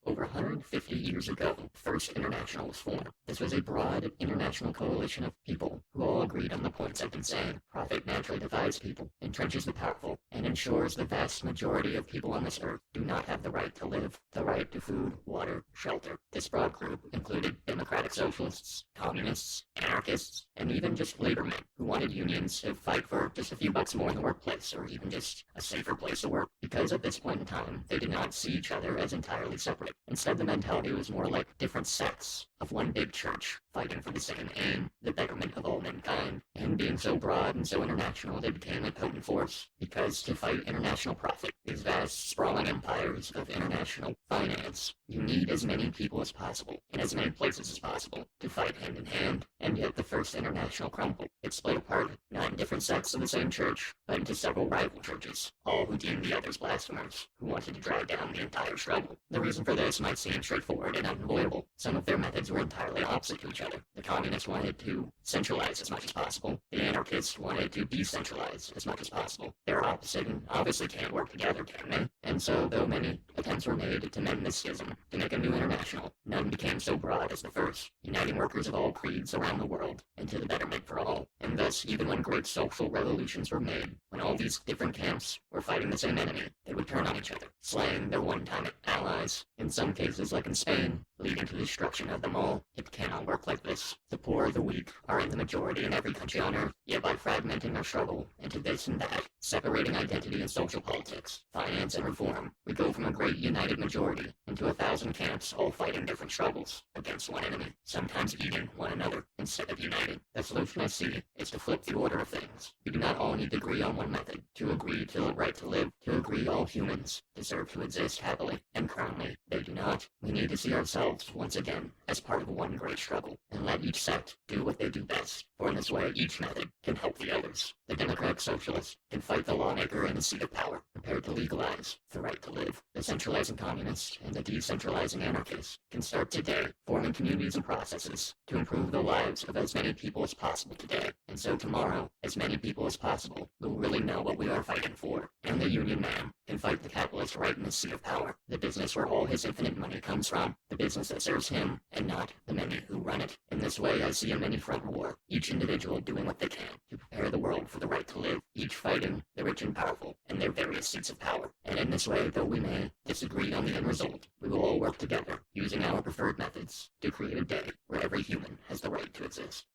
Over 150 years ago, First International was formed. This was a broad international coalition of people who all agreed on the points I've been saying. Profit naturally divides people, entrenches the powerful, and ensures the vast majority of people on this earth do not have the right to live, the right to food, water, shelter. This broad group included democratic socialists, communists, anarchists, and even just labormen who wanted unions to fight for just a few bucks more in the workplace, or even just a safer place to work, because at this point in time, they did not see each other as entirely separate. Instead, the mentality was more like different sects of one big church, fighting for the same aim, the betterment of all mankind. And being so broad and so international, they became a potent force, because to fight international profit, these vast, sprawling empires of international finance, you need as many people as possible, in as many places as possible, to fight hand in hand. And yet the First International crumbled. It split apart, not in different sects of the same church, but into several rival churches, all who deemed the others blasphemers, who wanted to drag down the entire struggle. The reason for this might seem straightforward and unavoidable. Some of their methods were entirely opposite to each other. The communists wanted to centralize as much as possible. The anarchists wanted to decentralize as much as possible. They're opposite and obviously can't work together, can they? And so, though many attempts were made to mend this schism, to make a new international, none became so broad as the first, uniting workers of all creeds around the world into the betterment for all. And thus, even when great social revolutions were made, when all these different camps were fighting the same enemy, they would turn on each other, slaying their one-time allies. In some cases, like in Spain, leading to the destruction of them all. It cannot work like this. The poor, the weak, are in the majority in every country on earth, yet by fragmenting our struggle into this and that, separating identity and social politics, finance and reform, we go from a great united majority into 1,000 camps all fighting different struggles against one enemy, sometimes eating one another instead of uniting. The solution I see is to flip the order of things. We do not all need to agree on one method, to agree to the right to live, to agree all humans deserve to exist happily, and currently they do not. We need to see ourselves once again as part of one great struggle, and let each sect do what they do best, for in this way each method can help the others. The democratic socialist can fight the lawmaker in his seat of power, prepared to legalize the right to live. The centralizing communist and the decentralizing anarchist can start today, forming communities and processes to improve the lives of as many people as possible today, and so tomorrow, as many people as possible will really know what we are fighting for. And the union man can fight the capitalist right in his seat of power, the business where all his infinite money comes from, the business that serves him, and not the many who run it. In this way, I see a many-front war, each individual doing what they can to prepare the world for the right to live, each fighting the rich and powerful in their various seats of power. And in this way, though we may disagree on the end result, we will all work together, using our preferred methods, to create a day where every human has the right to exist.